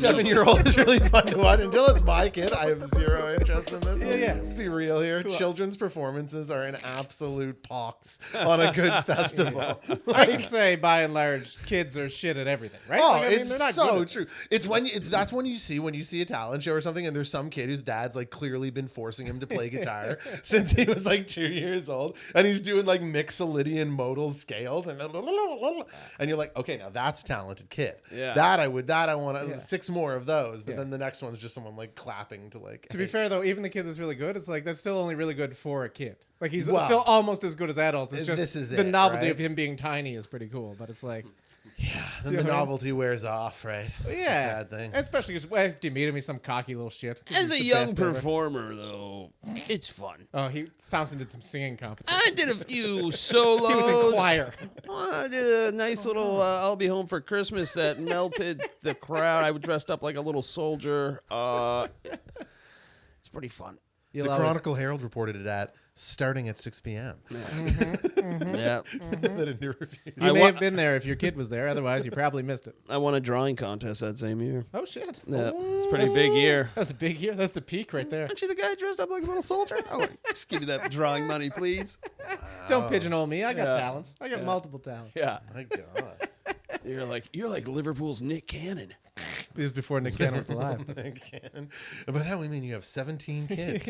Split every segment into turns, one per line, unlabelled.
7-year-old is really fun to watch. Until it's my kid, I have zero interest in this.
Yeah.
Let's be real here. Cool. Children's performances are an absolute pox on a good festival.
I can say, by and large, kids are shit at everything, right?
Oh,
I mean,
it's
they're not
so
good
true. That's when you see a talent show or something, and there's some kid whose dad's like clearly been forcing him to play guitar since he was like 2 years old, and he's doing like Mixolydian modal scales, and you're like, okay, now that's a talented kid.
Yeah.
I want 6 more of those, but then the next one's just someone like clapping to like.
To be fair though, even the kid that's really good, it's like that's still only really good for a kid. Like he's still almost as good as adults. It's just the novelty of him being tiny is pretty cool, but it's like.
Yeah, then the novelty wears off, right?
Yeah,
it's a sad thing.
Especially because after you meet him, he's some cocky little shit.
As a young performer, though, it's fun.
Oh, Thompson did some singing competitions.
I did a few solos.
He was in choir.
I did a nice little "I'll Be Home for Christmas" that melted the crowd. I was dressed up like a little soldier. It's pretty fun.
The Chronicle Herald reported it at starting at 6 p.m.
Yeah.
You may have been there if your kid was there. Otherwise, you probably missed it.
I won a drawing contest that same year.
Oh, shit.
Yeah, it's a pretty big year.
That was a big year. That's the peak right there.
Aren't you the guy dressed up like a little soldier? Oh, just give me that drawing money, please.
Don't pigeonhole me. I got talents. I got multiple talents.
Yeah.
My God.
You're like Liverpool's Nick Cannon.
This was before Nick Cannon was alive.
By that we mean you have 17 kids.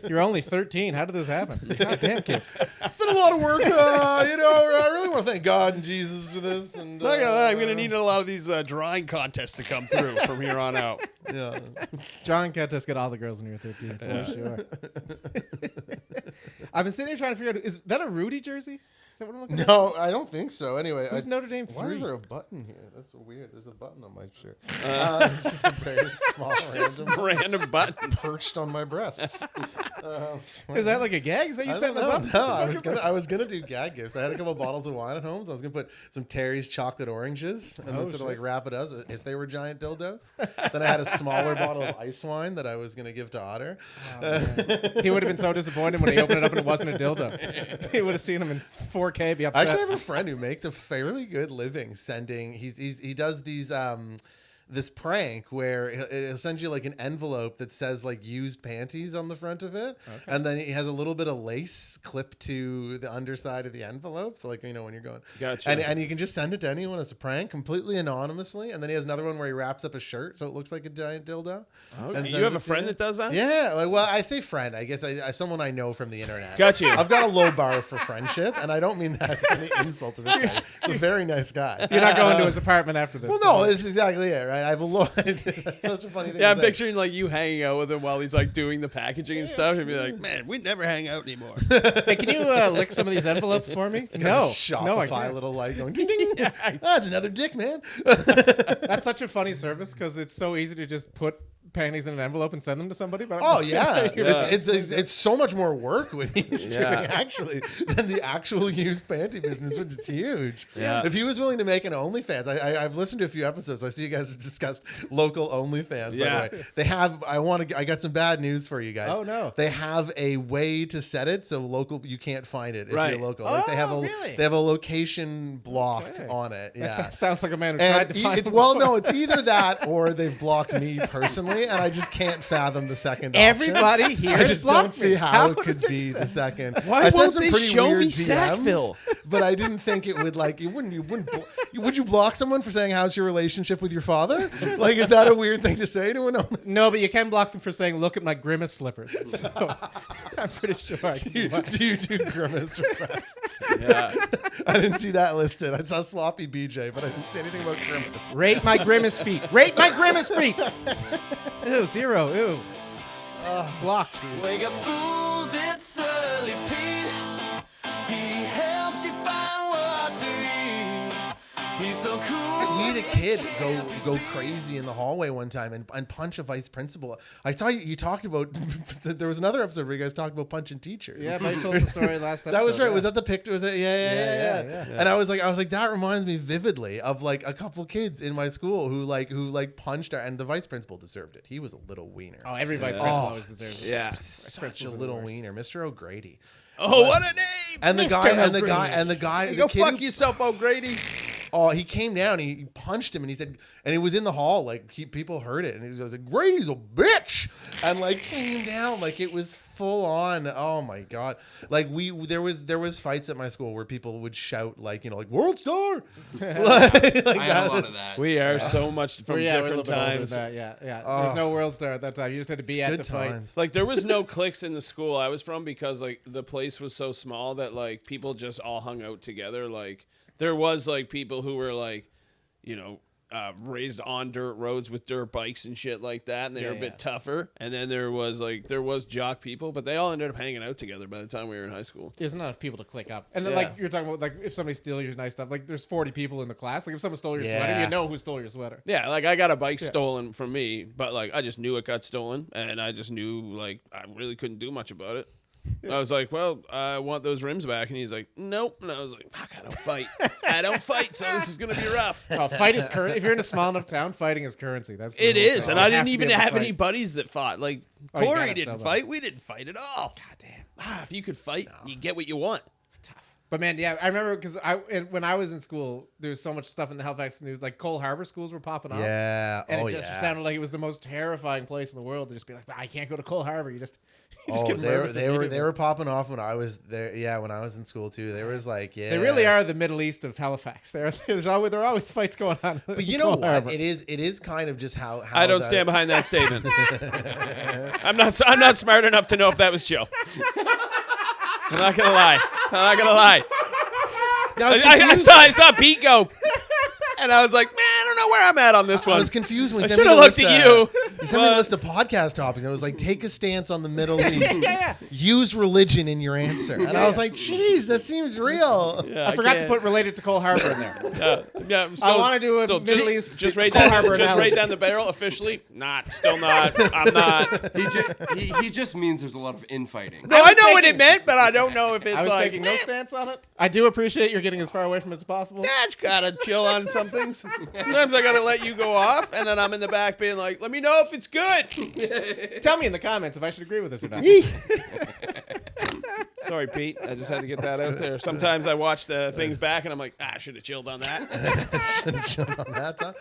You're only 13. How did this happen? God damn, kid.
It's been a lot of work. I really want to thank God and Jesus for this. And
Not gonna lie, I'm gonna need a lot of these drawing contests to come through from here on out.
Yeah.
John Cantus get all the girls when you're 13, for sure. I've been sitting here trying to figure out, is that a Rudy jersey? Is that what I'm looking at?
No, I don't think so. Anyway,
Who's Notre Dame 3?
Why is there a button here? That's so weird. There's a button on my shirt. It's just a very small
random button
perched on my breasts.
Is that like a gag? Is that you setting us up?
No, I was gonna do gag gifts. I had a couple bottles of wine at home, so I was gonna put some Terry's chocolate oranges and then sort of like wrap it up as they were giant dildos. Then I had a smaller bottle of ice wine that I was gonna give to Otter.
He would have been so disappointed when he opened it up and it wasn't a dildo. He would have seen him in 4K be upset.
I actually have a friend who makes a fairly good living sending. He does these this prank where he'll send you like an envelope that says like used panties on the front of it, and then he has a little bit of lace clipped to the underside of the envelope. So like when you're going,
gotcha,
and you can just send it to anyone as a prank, completely anonymously. And then he has another one where he wraps up a shirt so it looks like a giant dildo.
Okay. You have a friend that does that?
Yeah, well, I say friend. I guess I someone I know from the internet.
Gotcha.
I've got a low bar for friendship, and I don't mean that any insult to this guy. He's a very nice guy.
You're not going to his apartment after this.
Well, no, this is exactly it, right? I have a lot. That's such a funny thing.
Yeah, I'm picturing like you hanging out with him while he's like doing the packaging and stuff. He'd be like, "Man, we never hang out anymore."
Hey, can you lick some of these envelopes for me?
Shopify
I can't.
little light going ding ding. That's another dick, man.
That's such a funny service because it's so easy to just put panties in an envelope and send them to somebody. But
It's so much more work when he's doing actually than the actual used panty business, which is huge.
Yeah.
If he was willing to make an OnlyFans, I've listened to a few episodes. I see you guys have discussed local OnlyFans.
Yeah.
By the way, they have. I got some bad news for you guys.
Oh no!
They have a way to set it so local you can't find it if you're local.
Oh,
they have
really?
They have a location block on it. Yeah.
That sounds like a man who tried to find.
No, it's either that or they've blocked me personally. And I just can't fathom the second option.
Everybody here
I just don't see how it could be the second.
Why
I
won't
sent some
they
pretty
show
weird
me
DMs,
Sackville?
But I didn't think it would would you block someone for saying how's your relationship with your father? Like, is that a weird thing to say to an?
No, but you can block them for saying look at my grimace slippers. So I'm pretty sure I can
do you do grimace requests?
Yeah.
I didn't see that listed. I saw sloppy BJ, but I didn't see anything about grimace.
Rate my grimace feet. Rate my grimace feet. Ew, 0. Ew. Blocked.
Wake up, fools, it's early Pete. He helps you find what to eat. He's so cool.
We had a kid go crazy in the hallway one time and punch a vice principal. I saw you talked about. There was another episode where you guys talked about punching teachers.
Yeah, but you told the story last episode.
That was right.
Yeah.
Was that the picture? Was that yeah. And I was like, that reminds me vividly of like a couple kids in my school who punched her, and the vice principal deserved it. He was a little wiener.
Oh, every vice principal always deserves it.
Yeah.
Such a little wiener, Mr. O'Grady.
Oh, what a name!
And the
Mr.
guy,
O'Grady.
and the guy,
Go fuck yourself, O'Grady.
Oh, he came down, he punched him, and he said, and it was in the hall, like people heard it, and he was like, Grady's a bitch, and like came down, like it was full on. Oh my god! Like there was fights at my school where people would shout like World Star.
I had a lot of that.
We are so much from different times.
Yeah. There's no World Star at that time. You just had to be at the fight.
Like there was no cliques in the school I was from because like the place was so small that like people just all hung out together. Like there was like people who were like, raised on dirt roads with dirt bikes and shit like that, and they were a bit tougher. And then there was jock people, but they all ended up hanging out together by the time we were in high school.
There's not enough people to click up. And then like you're talking about like if somebody steals your nice stuff, like there's 40 people in the class. Like if someone stole your sweater, you know who stole your sweater.
Yeah, like I got a bike stolen from me, but like I just knew it got stolen, and I just knew like I really couldn't do much about it. I was like, well, I want those rims back. And he's like, nope. And I was like, fuck, I don't fight. I don't fight, so this is going to be rough.
Oh, fight is currency. If you're in a small enough town, fighting is currency.
It is. And I didn't even have any buddies that fought. Like, Corey didn't fight. We didn't fight at all.
God damn.
If you could fight, you get what you want.
It's tough. But man, yeah, I remember because when I was in school, there was so much stuff in the Halifax news. Like Cole Harbour schools were popping up.
Yeah.
And it just sounded like it was the most terrifying place in the world to just be like, I can't go to Cole Harbour. You just get murdered.
They were popping off when I was there. Yeah, when I was in school too. There was like,
they really are the Middle East of Halifax. There are always fights going on.
But you know what? It is kind of just how
I don't stand behind that statement. I'm not smart enough to know if that was chill. I'm not gonna lie.
Now,
I saw Pete go, and I was like, man, I don't know where I'm at on this one.
I was confused when
I should have looked at you.
You sent me a list of podcast topics. And it was like, take a stance on the Middle East. Use religion in your answer. And I was like, geez, that seems real.
Yeah, I forgot to put related to Cole Harbour in there.
I
want to do a Middle East
just right
Cole
down,
Harbour
just
analogy.
right down the barrel. Officially, still not. I'm not.
He just means there's a lot of infighting.
No, I know what it meant, but I don't know if it's
I was
like
taking no stance on it. I do appreciate you're getting as far away from it as possible.
Dad's gotta chill on some things. Sometimes I gotta let you go off, and then I'm in the back being like, let me know if it's good.
Tell me in the comments if I should agree with this or not.
Sorry, Pete. I just had to get that out there. Sometimes I watch the things back, and I'm like, I should have chilled on that.
Should have chilled on that, Tom.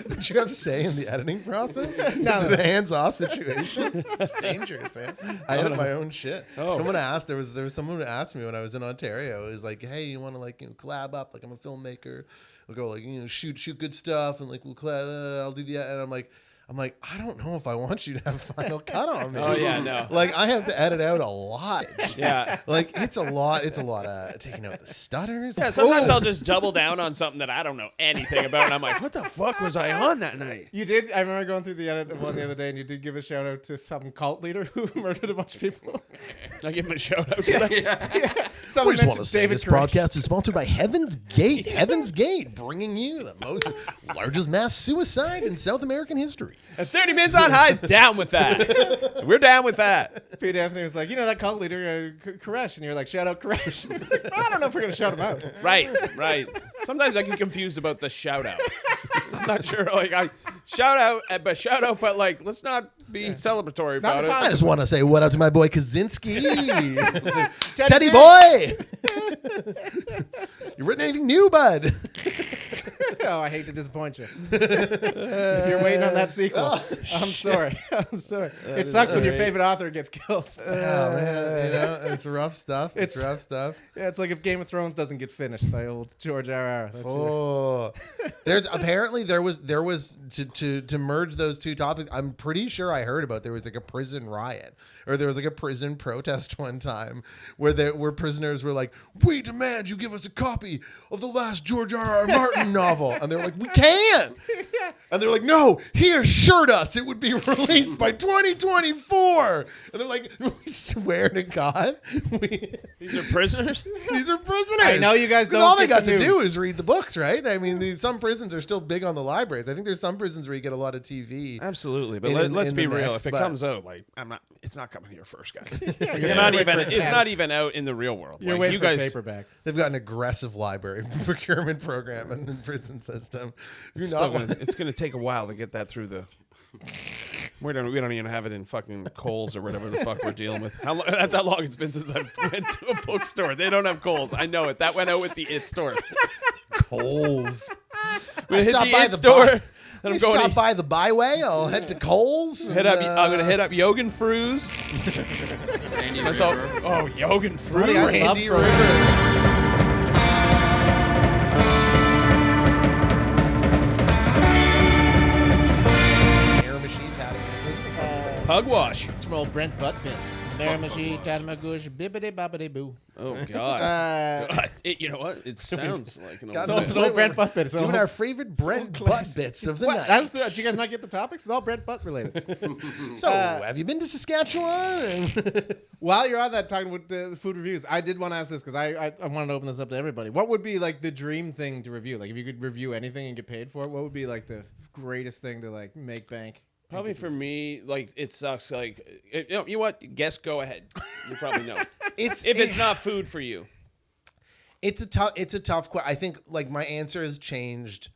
Did you have to say in the editing process? No. It's a hands-off situation. It's dangerous, man. I edit my own shit. Someone asked. There was someone who asked me when I was in Ontario. It was like, hey, you want to collab up? Like I'm a filmmaker. We'll go shoot good stuff, and like we'll collab. I'll do the. And I'm like, I don't know if I want you to have final cut on me.
Oh yeah, no.
Like I have to edit out a lot.
Yeah.
Like it's a lot of taking out the stutters.
Yeah, sometimes I'll just double down on something that I don't know anything about, and I'm like, what the fuck was I on that night?
You did. I remember going through the edit of one the other day, and you did give a shout out to some cult leader who murdered a bunch of people.
I give him a shout out. Did I?
Yeah.
We just want to say this broadcast is sponsored by Heaven's Gate. Heaven's Gate, bringing you the largest mass suicide in South American history.
And 30 minutes on high is down with that. We're down with that.
Pete Anthony was like, that cult leader, Koresh. And you're like, shout out Koresh. I don't know if we're going to shout him out.
Right. Sometimes I get confused about the shout out. I'm not sure. Like, I shout out, but like, let's not be celebratory about it.
I just want to say what up to my boy Kaczynski. Teddy boy. You written anything new, bud?
Oh, I hate to disappoint you. If you're waiting on that sequel, I'm sorry. It sucks when your favorite author gets killed.
Oh man, it's rough stuff. It's rough stuff.
Yeah, it's like if Game of Thrones doesn't get finished by old George R.R.
There's apparently there was to merge those two topics. I'm pretty sure I heard about there was like a prison riot or there was like a prison protest one time where prisoners were like, "We demand you give us a copy of the last George R.R. Martin novel," and they were like, "We can't." And they're like, "No, he assured us it would be released by 2024." And they're like, "We swear to God,
these are prisoners."
These are prisoners.
I know you guys don't.
All they got to do is read the books, right? I mean, some prisons are still big on the libraries. I think there's some prisons where you get a lot of TV.
Absolutely, but let's be real. If it comes out, like it's not coming here first, guys. It's not even out in the real world.
You're waiting for a paperback.
They've got an aggressive library procurement program in the prison system.
It's going to take a while to get that through the. We don't even have it in fucking Kohl's or whatever the fuck we're dealing with. That's how long it's been since I went to a bookstore. They don't have Kohl's. I know it. That went out with the It store.
Coles.
We hit the Ant store. Then
I'm going stop by the byway. I'll head to Coles.
I'm gonna hit up Yogan Fruz.
Randy
River. Oh, Yogan Fruz.
Randy River.
Pugwash.
It's from old Brent Buttman. Maramaji, Tadamagush, bibbidi bobbidi boo.
Oh, God. You know what? It sounds like an
old Brent Butt bits.
Doing our favorite Brent Butt bits of the night.
Did you guys not get the topics? It's all Brent Butt related.
So, have you been to Saskatchewan?
While you're on that, talking with the food reviews, I did want to ask this because I wanted to open this up to everybody. What would be like the dream thing to review? Like if you could review anything and get paid for it, what would be like the greatest thing to like make bank?
Probably for me, like it sucks. Like you know what? Guess. Go ahead. You probably know. If it's not food for you.
It's a tough question. I think like my answer has changed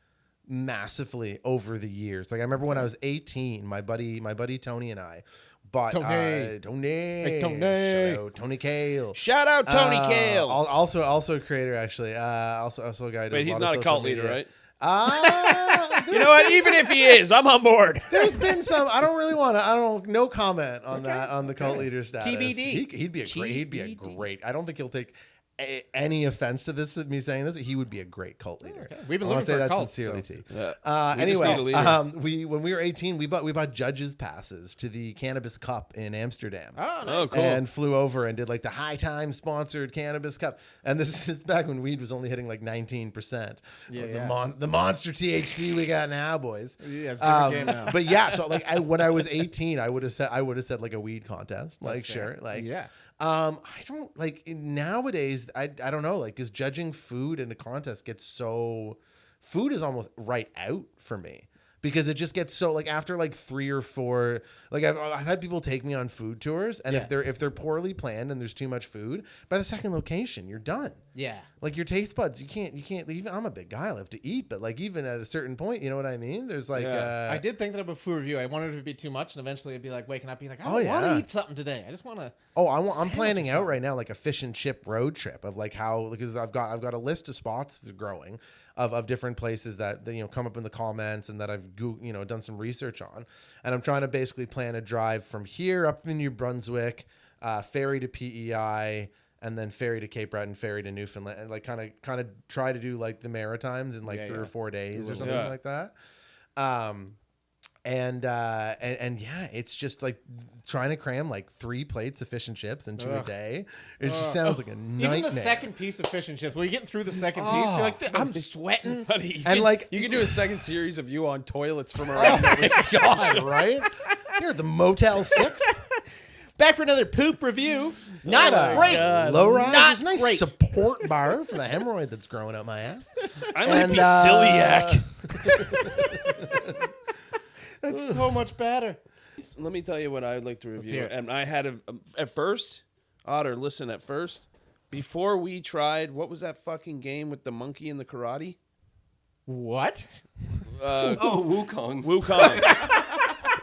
massively over the years. Like I remember when I was 18, my buddy Tony and I bought Tony. Shout out Tony Kale.
Shout out Tony Kale.
Also a creator actually. Also a guy.
But he's not a cult leader, right?
You
know what? Even if he is, I'm on board.
There's been some. I don't really want to. No comment on that on the cult leader status.
TBD.
He'd be a great. I don't think he'll take any offense to this. Me saying this, he would be a great cult leader.
Okay. We've been looking for a cult.
Sincerely,
so.
T.
Yeah.
Anyway, when we were 18, we bought judges passes to the Cannabis Cup in Amsterdam.
Oh, nice.
Oh, cool.
And flew over and did like the High Time sponsored Cannabis Cup. And this is back when weed was only hitting like 19%.
Yeah,
The monster THC we got now, boys.
Yeah, it's a different game now.
But yeah, so like when I was 18, I would have said like a weed contest. Like sure, like
yeah.
I don't like nowadays. I don't know, like, because judging food in a contest gets so. Food is almost right out for me because it just gets so like after like 3 or 4. Like I've had people take me on food tours, and if they're poorly planned and there's too much food, by the second location you're done.
Yeah. Like
your taste buds, you can't leave. I'm a big guy, I love to eat, but like even at a certain point, you know what I mean? There's like
I did think that about food review. I wanted it to be too much, and eventually it'd be like waking up, be like, I want to eat something today. I just want to.
I'm planning out right now like a fish and chip road trip of like how, because I've got a list of spots that are growing of different places that come up in the comments and that I've done some research on, and I'm trying to basically plan a drive from here up in New Brunswick, ferry to PEI, and then ferry to Cape Breton, ferry to Newfoundland, and like kind of try to do like the Maritimes in like 3 or 4 days or something like that. And it's just like trying to cram like 3 plates of fish and chips into a day. It just sounds like a nightmare.
Even the second piece of fish and chips, when you're getting through the second piece, you're like, I'm sweating.
Buddy, you can do a second series of you on toilets from around.
Oh my God, right? You're at the Motel 6.
Back for another poop review. Not great.
Low rise. Not nice great. Support bar for the hemorrhoid that's growing up my ass.
I might be celiac.
That's so much better.
Let me tell you what I'd like to review. And I had at first, Otter, listen, at first, before we tried, what was that fucking game with the monkey and the karate?
What?
Wukong.
Wukong.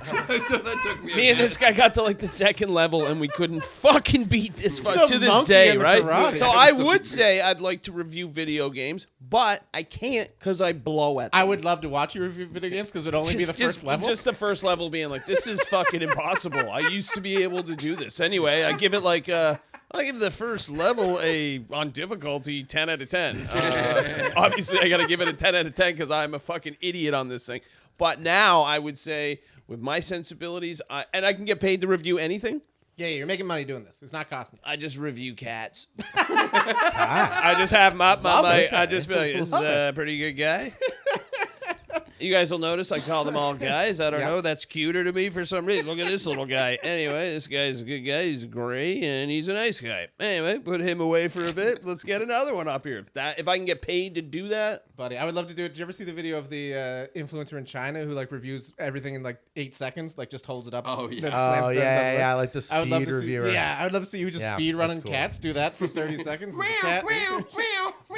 That took
me and this guy got to like the second level and we couldn't fucking beat this to this day, right?
Karate.
So I would say I'd like to review video games, but I can't because I blow at them.
I would love to watch you review video games because it would only be the first level.
Just the first level being like, this is fucking impossible. I used to be able to do this. Anyway, I give it like I give the first level on difficulty 10 out of 10. Obviously, I got to give it a 10 out of 10 because I'm a fucking idiot on this thing. But now I would say, with my sensibilities, and I can get paid to review anything.
Yeah, you're making money doing this. It's not costing.
I just review cats. I just have my I just be like, this is a pretty good guy. You guys will notice I call them all guys. I don't know. That's cuter to me for some reason. Look at this little guy. Anyway, this guy's a good guy. He's gray, and he's a nice guy. Anyway, put him away for a bit. Let's get another one up here. If I can get paid to do that.
Buddy, I would love to do it. Did you ever see the video of the influencer in China who like reviews everything in like 8 seconds? Like just holds it up.
Oh, yeah.
I like the speed reviewer.
I would love to see you just speed running cats. Do that for 30 seconds.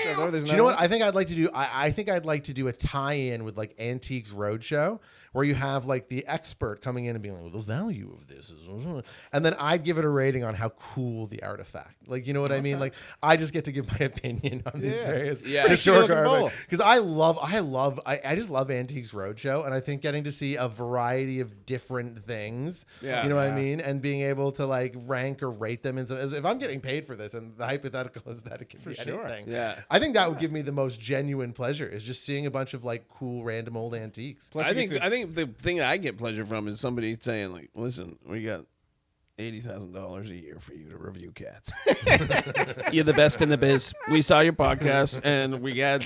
So
Do you know what I think I'd like to do? I think I'd like to do a tie-in with like Antiques Roadshow, where you have like the expert coming in and being like, well, the value of this is, and then I'd give it a rating on how cool the artifact. Like, you know what I mean? Like, I just get to give my opinion on these various historic artifacts because I just love Antiques Roadshow, and I think getting to see a variety of different things, you know what I mean, and being able to like rank or rate them. If I'm getting paid for this, and the hypothetical is that it can be anything, I think that would give me the most genuine pleasure is just seeing a bunch of like cool random old antiques.
Plus, I think the thing that I get pleasure from is somebody saying like, "Listen, we got $80,000 a year for you to review cats. You're the best in the biz. We saw your podcast, and we got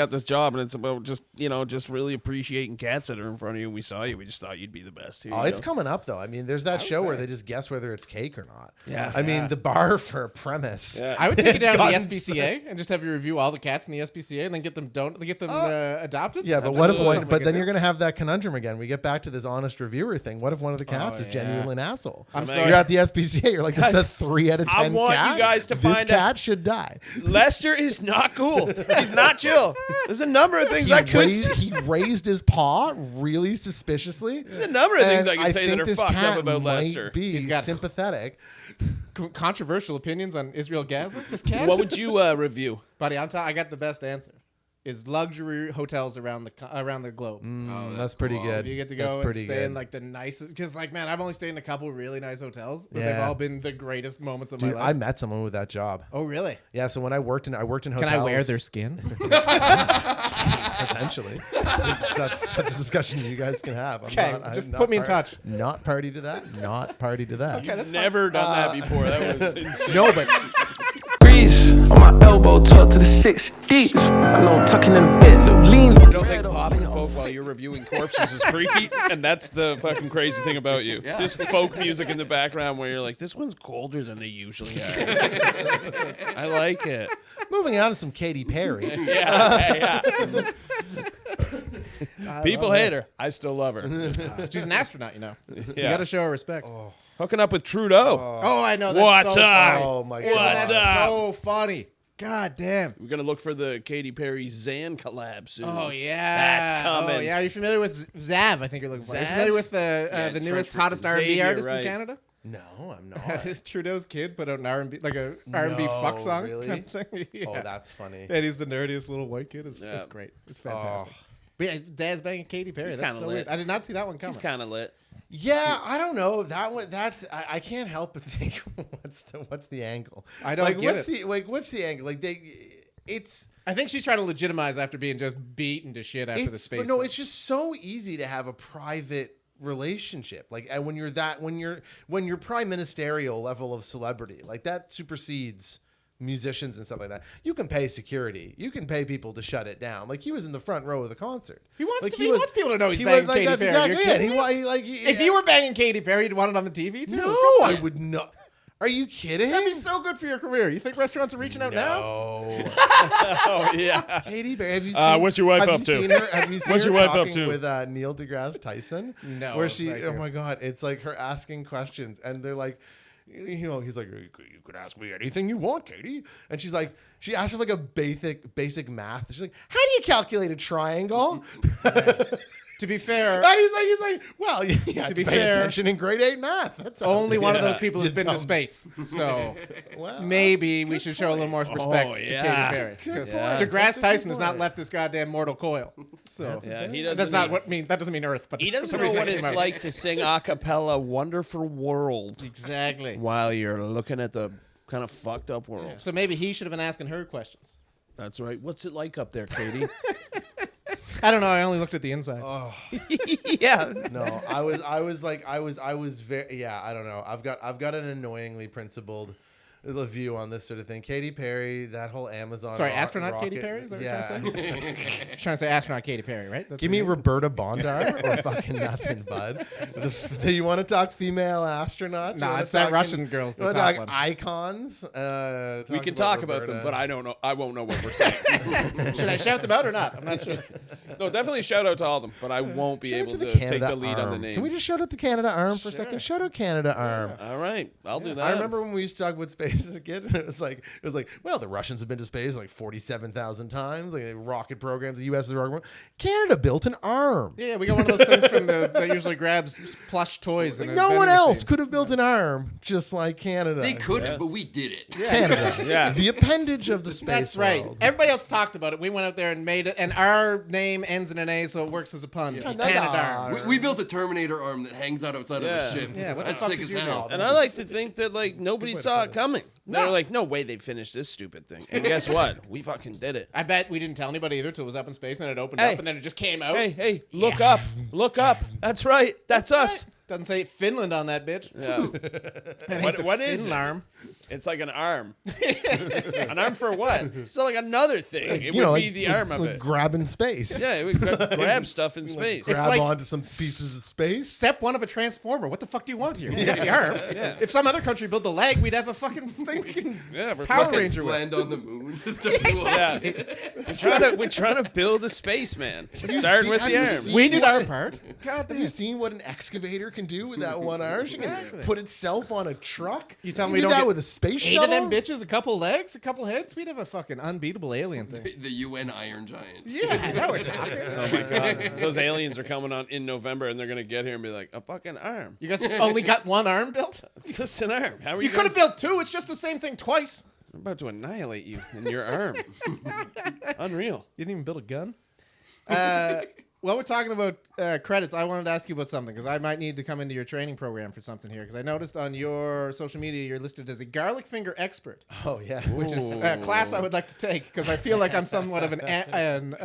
this job, and it's about just really appreciating cats that are in front of you. We saw you. We just thought you'd be the best. Here
it's coming up though. I mean, there's that show where they just guess whether it's cake or not.
Yeah.
I mean, the bar for a premise.
Yeah. I would take you down to the SPCA and just have you review all the cats in the SPCA, and then get them adopted.
Yeah, but what if one? But then you're gonna have that conundrum again. We get back to this honest reviewer thing. What if one of the cats is genuinely an asshole?
I'm sorry.
At the SPCA, you're like, it's a 3 out of 10
I want
cat.
you guys to
this
find
cat
out.
should die.
Lester is not cool. He's not chill. There's a number of things
He raised his paw really suspiciously.
There's a number of things I can say that are
this
fucked
cat
up about
might
Lester.
He's got sympathetic.
Controversial opinions on Israel Gazlik. This cat.
What would you review,
buddy? I got the best answer. Is luxury hotels around the globe.
That's pretty good.
You get to go and stay in like the nicest. Because like, man, I've only stayed in a couple really nice hotels, but they've all been the greatest moments of my life.
I met someone with that job.
Oh, really?
Yeah. So when I worked in hotels.
Can I wear their skin?
Potentially. That's a discussion you guys can have.
Okay, just put me in touch.
Not party to that. Not party to that.
Okay, that's
never done that before. That was insane.
No, but.
On my elbow, talk to the 6 deep. I know I'm tucking in the bed, little lean.
You don't think popping folk while you're reviewing corpses is freaky? And that's the fucking crazy thing about you. Yeah. This folk music in the background where you're like, this one's colder than they usually are. I like it.
Moving on to some Katy Perry.
Yeah. People hate her. I still love her.
She's an astronaut, you know.
Yeah.
You got to show her respect.
Hooking up with Trudeau.
Oh, I know. That's
What's
so
up?
funny.
Oh my God.
What's up?
So funny. God damn.
We're going to look for the Katy Perry Zan collab soon.
Oh, yeah.
That's coming.
Oh, yeah. Are you familiar with Zav, I think you're looking for? Are you
Zav?
familiar with the newest, hottest R&B
Xavier,
artist
right.
in Canada?
No, I'm not.
Trudeau's kid put out an R&B, like a R&B fuck song.
Really?
Kind of thing. Yeah.
Oh, that's funny.
And he's the nerdiest little white kid. It's great. It's fantastic.
Oh.
But yeah, Dad's banging Katy Perry.
He's
That's
kinda
so
lit.
weird. I did not see that one coming.
He's kind of lit.
Yeah, I don't know. That one. I can't help but think what's the angle?
I don't
like,
get it.
What's the angle? Like
I think she's trying to legitimize after being just beaten to shit after the space.
But no,
thing.
it's just so easy to have a private relationship. Like when you're prime ministerial level of celebrity, like that supersedes musicians and stuff like that. You can pay security. You can pay people to shut it down. Like he was in the front row of the concert.
He wants
like,
he wants people to know he's banging Katy
that's
Perry.
Exactly
You're
it.
kidding me? If you were banging Katy Perry, you'd want it on the TV too?
No, I would not. Are you kidding?
That'd be so good for your career. You think restaurants are reaching out now?
Oh, yeah.
Katy Perry. Have you seen?
What's your wife
have
up
you
to?
Seen her, have you seen
What's
her
your wife up
talking
to?
with Neil deGrasse Tyson?
No.
Where she?
right
Oh
here.
my God! It's like her asking questions, and they're like, you know, he's like, you could ask me anything you want, Katie. And she's like, she asked him like a basic math. She's like, how do you calculate a triangle?
To be fair,
And he's like, well, you have to
be
pay
fair,
attention in grade 8 math. That's all.
only one of those people has
You
been to
dumb.
space. So
Well,
maybe we
that's
should
good
show a little more respect
Oh,
to
yeah.
Katy Perry. Because
point.
DeGrasse Tyson has
point.
not left this goddamn mortal coil. So
Yeah, he doesn't.
that's not what mean. That doesn't mean Earth, but
He doesn't
for some
know
reason
what
that
it's
came out.
like to sing a cappella "Wonderful World"
Exactly.
while you're looking at the kind of fucked up world.
So maybe he should have been asking her questions.
That's right. What's it like up there, Katie?
I don't know. I only looked at the inside.
Yeah.
No, I was very, yeah, I don't know. I've got an annoyingly principled view on this sort of thing. Katy Perry, that whole Amazon.
Sorry, astronaut Katy
rocket-
Perry? Is that
yeah.
what you're trying to say? You're trying to say astronaut Katy Perry, right? That's
Give
what
me
you mean?
Roberta Bondar or fucking nothing, bud. You want to talk female astronauts?
Nah,
You wanna
it's that
talk-
Russian girl's the
you wanna
top
talk
one.
icons.
We can talk about them, but I don't know. I won't know what we're saying.
Should I shout them out or not? I'm not sure.
No, definitely shout out to all of them, but I won't be
Shout out
able
to the
to take
Canada
the lead on the
Arm.
names.
Can we just shout out the Canada Arm for a second? Shout out Canada Arm.
All right, I'll do that.
I remember when we used to talk about space as a kid, and it was like, well, the Russians have been to space like 47,000 times. Like rocket programs, the U.S. is a rocket program. Canada built an arm.
Yeah, we got one of those things from that usually grabs plush toys.
Like
and
no one else could have built an arm just like Canada.
They could have, but we did it.
Canada,
Yeah.
the appendage of the space
That's right.
world.
Everybody else talked about it. We went out there and made it, and our name ends in an A, so it works as a pun. Canada Arm.
We built a Terminator arm that hangs out outside
Yeah.
of a ship.
Yeah, what the
That's
fuck
sick
did
as
you
hell.
do?
And I like to think that like nobody saw it coming. They were like, "No way, they finished this stupid thing." And guess what? We fucking did it.
I bet we didn't tell anybody either till it was up in space, and then it opened
Hey.
up, and then it just came out.
Hey, look up, look up. That's right. That's us.
Doesn't say Finland on that bitch.
Yeah.
What
what is
Finland
it?
arm?
It's like an arm. An arm for what? So like another thing. It would be
like,
the arm of
like
it.
grabbing space.
Yeah, we grab stuff in space.
Grab
like-
onto some pieces of space.
Step one of a transformer. What the fuck do you want here? We got the arm. If some other country built the leg, we'd have a fucking thing we can
Yeah, we're
Power
fucking-
Ranger with.
Land on the moon.
Yeah. We're trying to build a spaceman. Starting with
have
the
you
arm.
seen
We did
what-
our part.
God, have you seen what an excavator can do with that one arm? She can put itself on a truck.
You tell me
can
we
do
don't
that
get
with a space
8
shuttle?
of them bitches, a couple legs, a couple heads. We'd have a fucking unbeatable alien thing.
The UN Iron Giant.
Yeah, now we're talking.
Oh my god. Those aliens are coming on in November and they're gonna get here and be like, a fucking arm.
You guys only got one arm built?
It's just an arm. How are
You
you
could have
guys-
built two. It's just the same thing twice.
I'm about to annihilate you and your arm. Unreal.
You didn't even build a gun? While we're talking about credits, I wanted to ask you about something because I might need to come into your training program for something here because I noticed on your social media you're listed as a garlic finger expert,
Oh, yeah.
which is a class I would like to take because I feel like I'm somewhat of an amateur.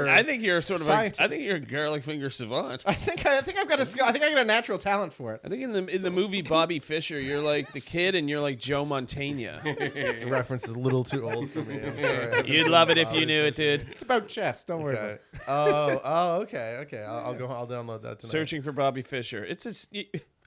I think you're sort of
Scientist.
I think you're a garlic finger savant.
I think I've got a skill. I think I got a natural talent for it.
I think in the movie Bobby Fischer, you're like the kid and you're like Joe Montana.
The reference is a little too old for me. I'm sorry.
You'd love it if you knew it, dude.
It's about chess. Don't worry about
Okay.
it.
Okay. I'll download that tonight.
Searching for Bobby Fischer.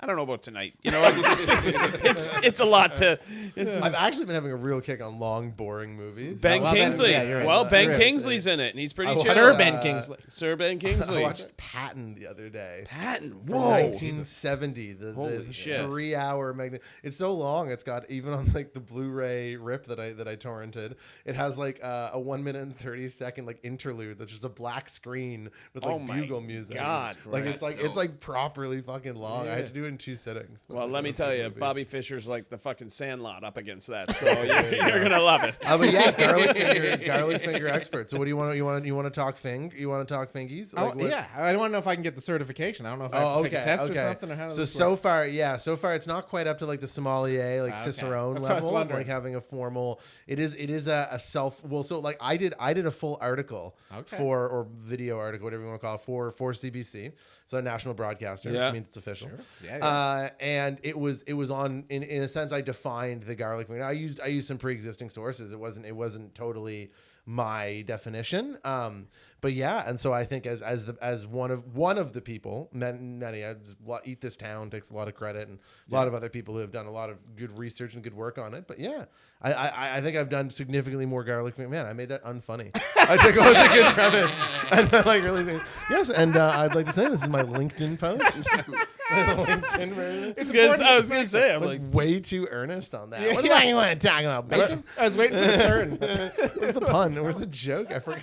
I don't know about tonight. You know, it's a lot to.
I've actually been having a real kick on long, boring movies.
Ben
Well, then,
Kingsley.
yeah, you're right.
Well, Ben
You're right.
Kingsley's in it, and he's pretty
I
chill.
watched,
Sir Ben Kingsley.
Sir Ben
I
Kingsley.
watched Patton the other day.
Patton.
From
Whoa.
1970. The
Holy shit.
3-hour magnet. It's so long. It's got even on like the Blu-ray rip that I torrented. It has like a 1 minute and 30-second like interlude that's just a black screen with like
Oh my
bugle music.
God.
Like it's
Christ.
it's like properly fucking long. I had to do it in 2 sittings.
Well, let me tell you, Bobby Fischer's like the fucking Sandlot up against that, so you're gonna love it.
But yeah, garlic finger expert. So what do you want? You want to talk fing? You want to talk fingies?
Oh,
Like, what-
yeah. I don't want to know if I can get the certification. I don't know if I have to take a test or something. Or how does
So
this
so
work?
far it's not quite up to like the sommelier, like
Okay.
Cicerone
That's what I was
level, of,
wondering.
like having a formal. It is a self. Well, so like I did a full article
Okay.
or video article, whatever you want to call it, for CBC, so a national broadcaster,
Yeah.
which means it's official.
Yeah.
And it was on in a sense I defined the garlic finger. I used some pre-existing sources. It wasn't totally my definition. But yeah, and so I think as one of the people, many Eat This Town takes a lot of credit, and a lot of other people who have done a lot of good research and good work on it. But yeah, I think I've done significantly more garlic. Man, I made that unfunny. I think it was a good premise, and I like really saying yes. And I'd like to say this is my LinkedIn post. My LinkedIn version.
It's
Because
important
I
to
was gonna
correct
say,
it.
I'm like,
Way too earnest on that.
Yeah.
What do you want to talk about? Bacon?
I was waiting for the turn.
Where's the pun? Where's the joke? I forgot.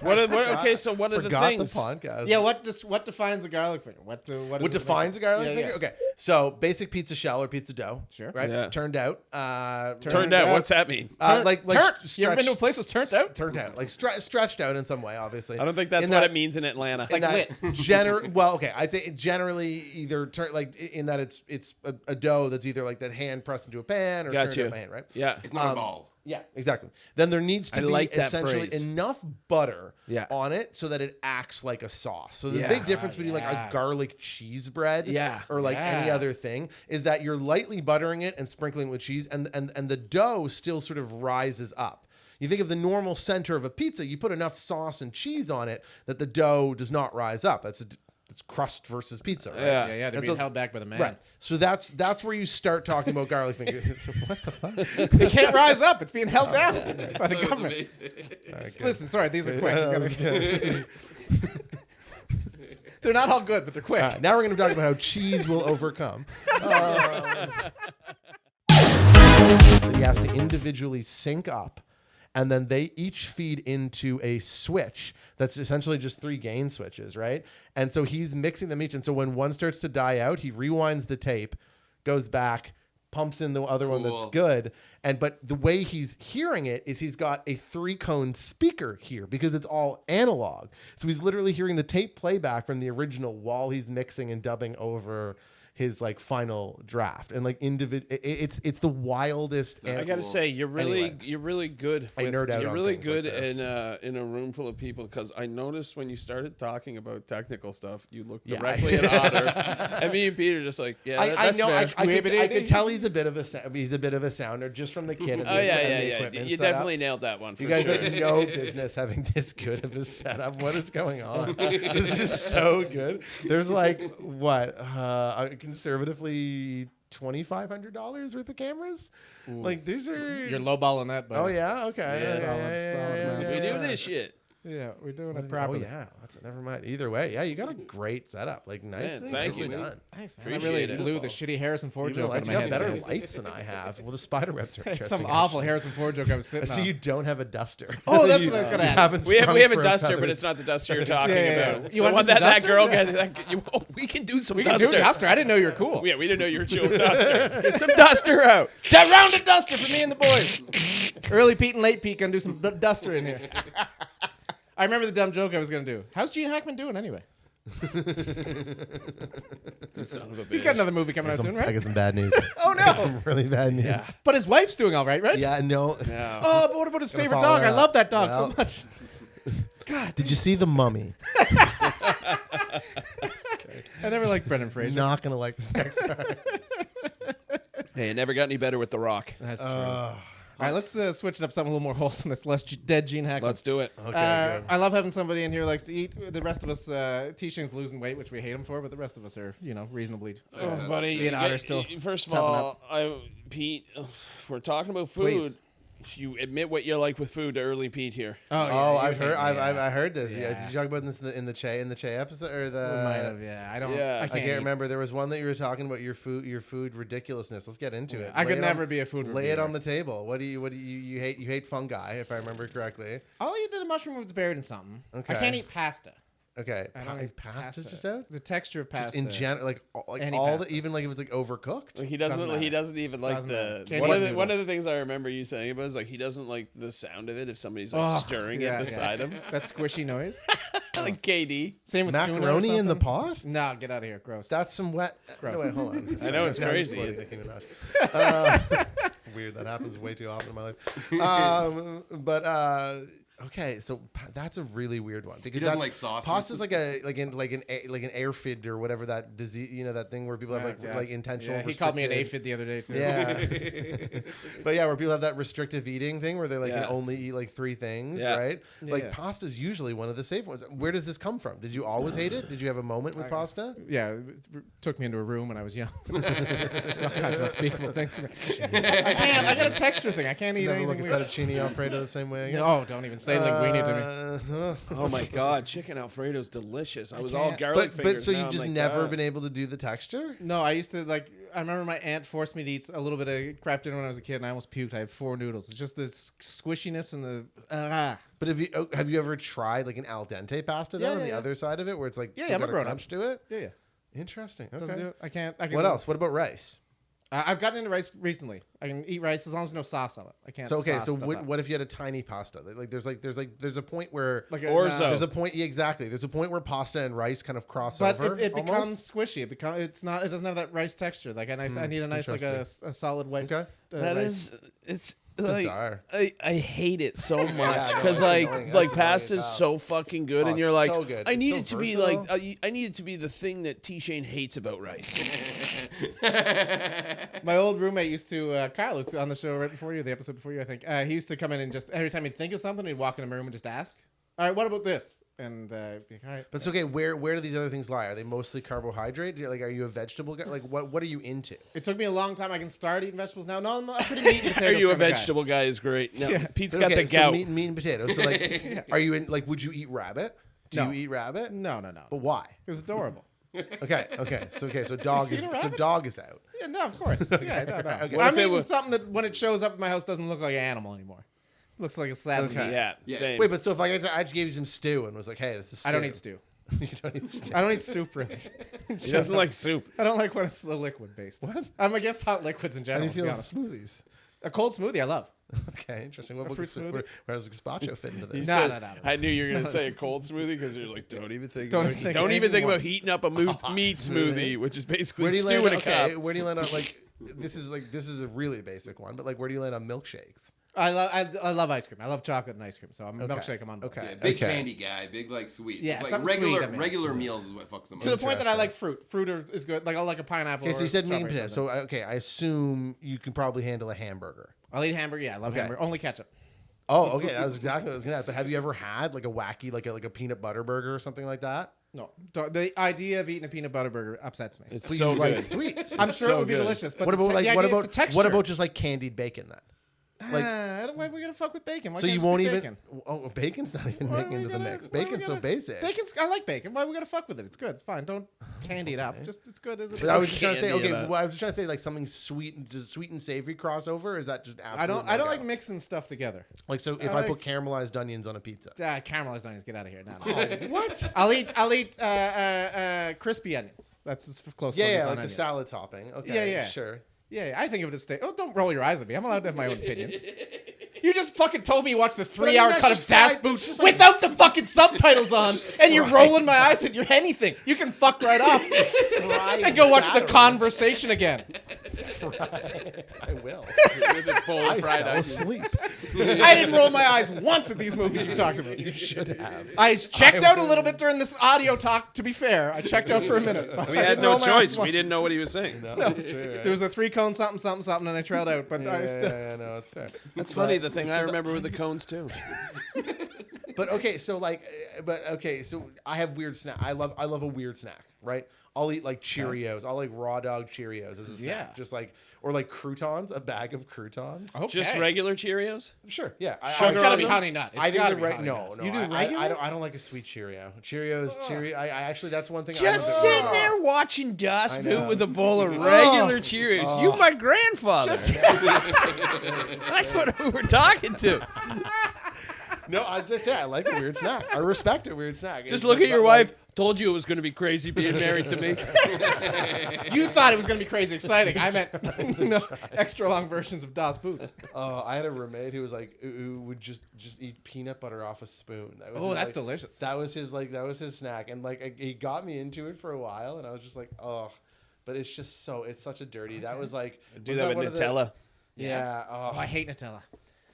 okay, so what are the
Forgot
things?
the podcast.
Yeah, what defines a garlic finger? What
defines a garlic
Yeah,
finger?
yeah.
Okay, so basic pizza shell or pizza dough.
Sure.
Right.
Yeah.
Turned out.
Turned out, what's that mean?
Like
You ever been to a place that's turned out?
Turned out, like stretched out in some way. Obviously,
I don't think that's
In
what
that-
it means in Atlanta.
in that well, okay, I'd say generally either like in that it's a dough that's either like that hand pressed into a pan or
Got
turned
you.
out by hand, right?
Yeah.
It's not a ball.
Yeah, exactly. Then there needs to
I
be
like that
essentially
phrase.
enough butter
Yeah.
on it so that it acts like a sauce. So the
Yeah.
big difference between like
yeah.
a garlic cheese bread
Yeah.
or like any
Yeah.
other thing is that you're lightly buttering it and sprinkling with cheese and the dough still sort of rises up. You think of the normal center of a pizza, you put enough sauce and cheese on it that the dough does not rise up. That's it's crust versus pizza, right?
Yeah.
Yeah, they're
And
being
so-
held back by the man.
Right. So that's where you start talking about garlic fingers. What the fuck?
It can't rise up. It's being held down by the
That was
government.
amazing.
Listen, sorry, these are quick. They're not all good, but they're quick.
All right, now we're going to talk about how cheese will overcome. He has to individually sync up, and then they each feed into a switch that's essentially just 3 gain switches, right? And so he's mixing them each. And so when one starts to die out, he rewinds the tape, goes back, pumps in the other one that's
Cool.
good. But the way he's hearing it is he's got a 3-cone speaker here because it's all analog. So he's literally hearing the tape playback from the original while he's mixing and dubbing over his like final draft. And like it's the wildest.
I gotta say, you're really
Anyway.
good.
I nerd out
You're
on
really
things like
good
this.
in a room full of people because I noticed when you started talking about technical stuff, you looked
Yeah.
directly at Otter, and me and Peter just like, yeah,
I
that's
know.
fair.
I could tell he's a bit of a sounder just from the kid. And the,
Oh yeah,
and
yeah,
the
yeah.
equipment
You
setup.
definitely nailed that one. For
You guys
sure.
have no business having this good of a setup. What is going on? This is so good. There's like what conservatively $2,500 worth of cameras. Like these are.
You're lowballing that, buddy.
Oh yeah. Okay.
Yeah.
Solid,
we do this shit.
Yeah, we're doing it
Oh
properly.
yeah. That's never mind. Either way, yeah. You got a great setup. Like nice.
Man, thank
nicely
you.
done.
Thanks, man.
Appreciate
That really
it.
blew the shitty Harrison Ford
Even
joke out
lights,
of
you
my
got
head.
better lights than I have. Well, the spider webs are
It's
interesting.
some awful
actually.
Harrison Ford joke I was
I
sitting
see
on.
you don't have a duster.
Oh, that's what I was gonna
You
ask.
haven't
We have
sprung
a
for
duster,
feather.
but it's not the duster you're talking
Yeah.
about.
You
It's the
want
one
some
that
duster?
girl
Yeah.
got. We can do some
We can
duster.
do duster. I didn't know you were cool.
Yeah, we didn't know you were chewing duster. Get some duster out.
That rounded duster for me and the boys. Early Pete and late Pete gonna do some duster in here. I remember the dumb joke I was gonna do. How's Gene Hackman doing anyway?
Son of a bitch.
He's got another movie coming out soon,
I
right?
got some bad news.
Oh no!
Some really bad news.
Yeah.
But his wife's doing all right, right?
Yeah, no.
Yeah.
Oh, but what about his
Gotta
favorite
follow
dog? I
that.
love that dog
Well.
so much. God,
Did you see The Mummy?
I never liked Brendan Fraser.
Not gonna like this next part.
Hey, it never got any better with The Rock.
That's true. All right, let's switch it up something a little more wholesome. That's less dead Gene Hackman.
Let's do it.
Okay, good.
I love having somebody in here who likes to eat. The rest of us, T-Shane's losing weight, which we hate him for, but the rest of us are, reasonably.
Oh, buddy,
Me and
you
Otter
get-
still
First of
topping
all, Pete, if we're talking about food,
Please.
you admit what you like with food to early Pete here.
Oh, I've heard. I heard this. Yeah.
Yeah.
Did you talk about this in the Che episode or the?
We might have, yeah. I don't.
Yeah.
I can't,
I can't
eat.
remember. There was one that you were talking about your food ridiculousness. Let's get into it.
I
Lay
could
it
never
on,
be a food
Lay it
reviewer.
on the table. What do you hate? You hate fungi, if I remember correctly.
I'll eat a mushroom if it's buried in something.
Okay.
I can't eat pasta.
Okay,
I don't eat
pasta just out.
The texture of pasta.
In general, like
Any
all
pasta.
the even like it was like overcooked.
Like he
Doesn't
doesn't.
matter.
He doesn't even like
Doesn't
the.
matter. Can't
One
eat
of the
noodle.
one of the things I remember you saying about is like he doesn't like the sound of it if somebody's like
Oh,
stirring
yeah,
it beside him.
That squishy noise.
Like KD.
Same with tuna or
Macaroni in the
something.
pot.
No, get out of here. Gross.
That's some wet.
Gross.
No, wait, hold on.
I know, it's
I'm
crazy.
exploding thinking about it. It's weird. That happens way too often in my life. Okay, so that's a really weird one because
doesn't
that's-
like sauces.
Pasta's like an aphid or whatever that disease, that thing where people have like intentional.
Yeah, he called me an
restricted-
aphid the other day too.
Yeah, but yeah, where people have that restrictive eating thing where they like
Yeah.
can only eat like 3 things,
Yeah.
right? Like
Yeah.
pasta's usually one of the safe ones. Where does this come from? Did you always hate it? Did you have a moment with pasta?
Yeah, it took me into a room when I was young. All kinds of unspeakable things to me. I can't. I got a texture thing. I can't eat
Never look
anything
at
weird.
fettuccine alfredo the same way again.
Oh, don't even say linguine to me.
Oh my god, chicken Alfredo's delicious. I was all
can't.
garlic
But
fingers.
so
now
you've
I'm
just
like,
never
"Ah."
been able to do the texture?
No, I used to like. I remember my aunt forced me to eat a little bit of craft dinner when I was a kid, and I almost puked. I had 4 noodles. It's just the squishiness and the.
But have you ever tried like an al dente pasta
Yeah,
on
yeah,
the
yeah.
other side of it where it's like
Yeah,
still
I'm a
got
grown-up.
crunch to it?
Yeah.
Interesting.
Doesn't
Okay.
do it. I can't. I can.
What else? What about rice?
I've gotten into rice recently. I can eat rice as long as there's no sauce on it. I can't.
So okay,
sauce
so
stuff up.
what if you had a tiny pasta? There's a point where
Like
Orzo.
there's a point. Yeah, exactly. There's a point where pasta and rice kind of cross
But
over.
it
almost.
becomes squishy. It's not. It doesn't have that rice texture. Like a nice. I need a nice like a solid white.
Okay.
That
rice.
is, it's
bizarre.
I hate it so much
no,
because
it's
like
annoying.
like
That's annoying
pasta's
as hell.
so fucking good,
Oh,
and you're
it's
like,
so good.
I
It's
need
so
it to be
versatile.
like, I need it to be the thing that T Shane hates about rice.
My old roommate used to, Kyle was on the show right before you, the episode before you, I think. He used to come in and just, every time he'd think of something, he'd walk into my room and just ask, all right, what about this? and be like, all right.
But it's okay. Where do these other things lie? Are they mostly carbohydrate? Like, are you a vegetable guy? Like, what are you into?
It took me a long time. I can start eating vegetables now. No, I'm a pretty meat and
Are
potatoes
you a
kind of guy.
vegetable guy? Is great. No, Pete's
But
got
okay,
the gout.
So meat and potatoes. So like, are you in? Like, would you eat rabbit? Do
No.
you eat rabbit?
No.
But why?
It was adorable.
Okay. So dog
seen
is
a rabbit?
dog is out.
Yeah, no, of course. Yeah, no.
Okay.
I'm
if it
eating
was-
something that when it shows up in my house doesn't look like an animal anymore. It looks like a slab of
Okay.
meat.
Yeah,
Yeah.
same.
Wait, but so if like I just gave you some stew and was like, hey, this is stew.
I don't eat stew.
You don't eat stew.
I don't eat soup really.
he doesn't like soup.
I don't like when it's the liquid based. What? I'm against hot liquids in
How
general.
do you feel
to be
about
honest.
smoothies?
A cold smoothie, I love.
Okay, interesting. What
fruit smoothie?
where does gazpacho fit into this?
No.
I knew you were gonna say a cold smoothie because you're like, don't even think.
Don't
about,
think
don't even
anything
think
more.
about heating up a meat smoothie, which is basically
Where do you
stew
land?
in a
Okay,
cup.
where do you land on like? This is a really basic one, but like, where do you land on milkshakes?
I love ice cream. I love chocolate and ice cream. So I'm a milkshake. I'm on board.
Okay.
Yeah, big candy guy, big like sweets.
Yeah,
It's like
something sweet, I mean.
regular meals is what fucks them
To the
up.
point that I like fruit. Fruit is good. Like I'll like a pineapple.
Okay, so
or
you said meat and
strawberry
potatoes.
something.
So okay, I assume you can probably handle a hamburger.
I'll eat hamburger. Yeah, I love
Okay.
hamburger. Only ketchup.
Oh, okay, that was exactly what I was gonna ask. But have you ever had like a wacky, like a peanut butter burger or something like that?
No, the idea of eating a peanut butter burger upsets me.
It's
But
so
you like
good.
sweets.
I'm sure
so
it would be
good.
delicious. But
What about like
the texture.
what about just like candied bacon then? Like,
Why are we gonna fuck with bacon? Why
so
can't
you
it just
won't
be
even.
bacon?
Oh, bacon's not even
Why are
making
we
into the
gonna-
mix.
why are we
Bacon's so
gonna-
basic.
Bacon's. I like bacon. Why are we gonna fuck with it? It's good. It's fine. Don't candy it up. Just it's good.
But I was just trying to say,
Candy
okay,
about it.
well, I was just trying to say like something sweet, just sweet and savory crossover. Or is that just absolutely?
I don't
no-go?
like mixing stuff together.
Like so, if
I
I put
like-
caramelized onions on a pizza.
Caramelized onions. Get out of here. No.
What?
I'll eat crispy onions. That's as close. to
Yeah,
onions
yeah,
on
like the
onions.
salad topping. Okay,
Yeah.
sure.
Yeah, I think of it as steak. Oh, don't roll your eyes at me. I'm allowed to have my own opinions. You just fucking told me you watched the 3-hour
that's
cut of
just
Das
fried-
Boot
it's just like-
without the fucking subtitles on, and you're rolling my eyes at you're anything. You can fuck right off and go watch the conversation again.
I will.
With a bowl of
I
fried
fell
ice.
asleep.
I didn't roll my eyes once at these movies you talked about.
You should have.
I checked out a little bit during this audio talk, to be fair. I checked out for a minute.
We had no choice. We didn't know what he was saying.
No, that's true.
There was a 3-cone something, and I trailed out, but I still.
Yeah, no, it's fair.
That's funny. The thing I remember with the cones too.
But okay, so I have weird snack. I love a weird snack, right? I'll eat like Cheerios. I'll like raw dog Cheerios as a snack.
Yeah.
Just like or like croutons, a bag of croutons.
Okay.
Just regular Cheerios.
Sure, yeah.
So it's gotta be honey nut. It's
I think
gotta
the
be
right.
honey
No,
nut.
no.
You do
I
regular?
don't like a sweet Cheerio. Cheerios. I actually that's one thing.
Just
I'm a bit-
sitting there watching Das
I
Boot
know.
with a bowl of regular Cheerios. You, my grandfather. That's what who we're talking to.
No, as I say, I like a weird snack. I respect a weird snack.
Just
It's
look
like-
at your
like-
wife. Told you it was going to be crazy being married to me.
You thought it was going to be crazy exciting. I meant extra long versions of Das Boot.
I had a roommate who was like who would just eat peanut butter off a spoon. That was
Oh,
his,
that's
like-
delicious.
That was his snack, and like he got me into it for a while, and I was just like, oh, but it's such a dirty. That was like
Do
was
that
one
with
of the-
Nutella.
yeah.
Oh, I hate Nutella.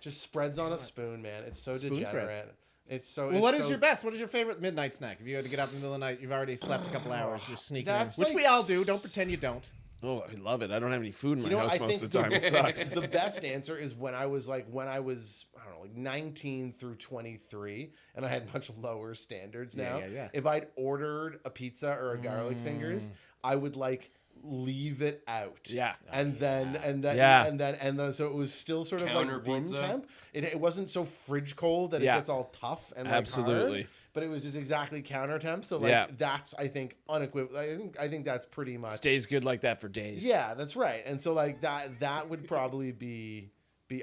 Just spreads on a spoon, man. It's so
Spoon
degenerate.
spreads.
It's so.
Well,
it's
what is
so-
your best? What is your favorite midnight snack? If you had to get up in the middle of the night, you've already slept a couple hours, you're sneaking in.
That's
Which
like
we all do. Don't pretend you don't.
Oh, I love it. I don't have any food in my
You know,
house
I
most
think
of the time. It sucks.
the best answer is when I was I don't know, like 19 through 23, and I had much lower standards now.
Yeah.
If I'd ordered a pizza or a garlic fingers, I would like leave it out.
Yeah.
And then
Yeah.
and then so it was still sort of
Counter
like room
pizza.
temp. It wasn't so fridge cold that
Yeah.
it gets all tough and like
Absolutely.
hard, but it was just exactly counter temp. So like
Yeah.
that's I think unequivocal. I think that's pretty much
Stays good like that for days.
yeah, that's right. And so like that would probably be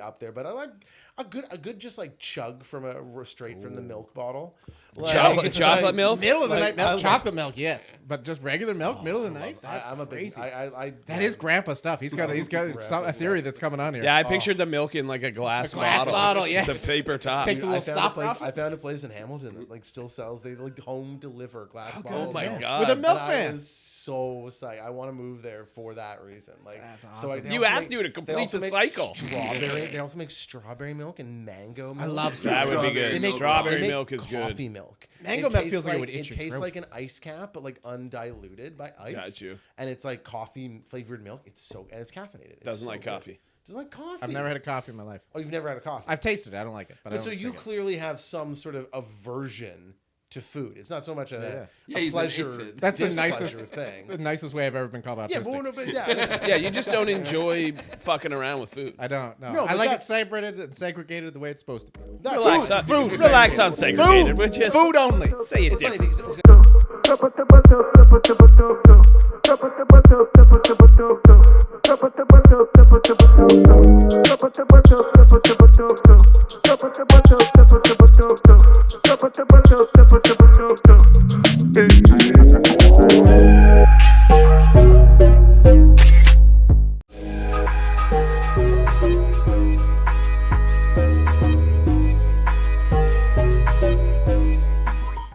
up there. But I like a good just like chug from straight from the milk bottle. Like,
Chocolate milk?
Middle of the
Like,
night milk,
I love-
chocolate milk, yes, but just regular milk, middle of the night. That's
I'm a big.
crazy.
I
That is grandpa stuff. He's got a theory that's coming on here.
Yeah, I pictured the milk in like a glass,
glass bottle, yes.
The paper top.
Take the little stop off.
I found a place in Hamilton that like still sells. They like home deliver glass bottles.
Oh my
now.
God.
With a
And
milk
I
man.
was so psyched. I want to move there for that reason. Like,
That's
so
awesome.
they
You
also
have
make-
to
they
complete
also
the
make
cycle.
Strawberry. They also make strawberry milk and mango milk.
I love
That
strawberry.
would be
Strawberry
good.
milk.
Strawberry
They make
milk is good.
coffee milk.
Mango
It
milk
tastes
feels like it would
it
itch your
tastes
throat.
like an ice cap, but like undiluted by ice.
Got you.
And it's like coffee flavored milk. And it's caffeinated. It's
Doesn't
so
like
good.
coffee.
Doesn't like coffee.
I've never had a coffee in my life.
Oh, you've never had a coffee.
I've tasted it. I don't like it. But I
But so
don't
you
drink it.
clearly have some sort of aversion to food. It's not so much a
he's an
pleasure.
infant.
That's the
displeasure
nicest
thing.
The nicest way I've ever been called autistic.
Yeah, but it's-
Yeah, you just don't enjoy fucking around with food.
I don't know.
No,
I
but
like it
that's-
separated and segregated the way it's supposed to be.
Relax, on,
food.
relax on segregated, would you?
Food only.
Say it
it's funny
different.
because
Hey.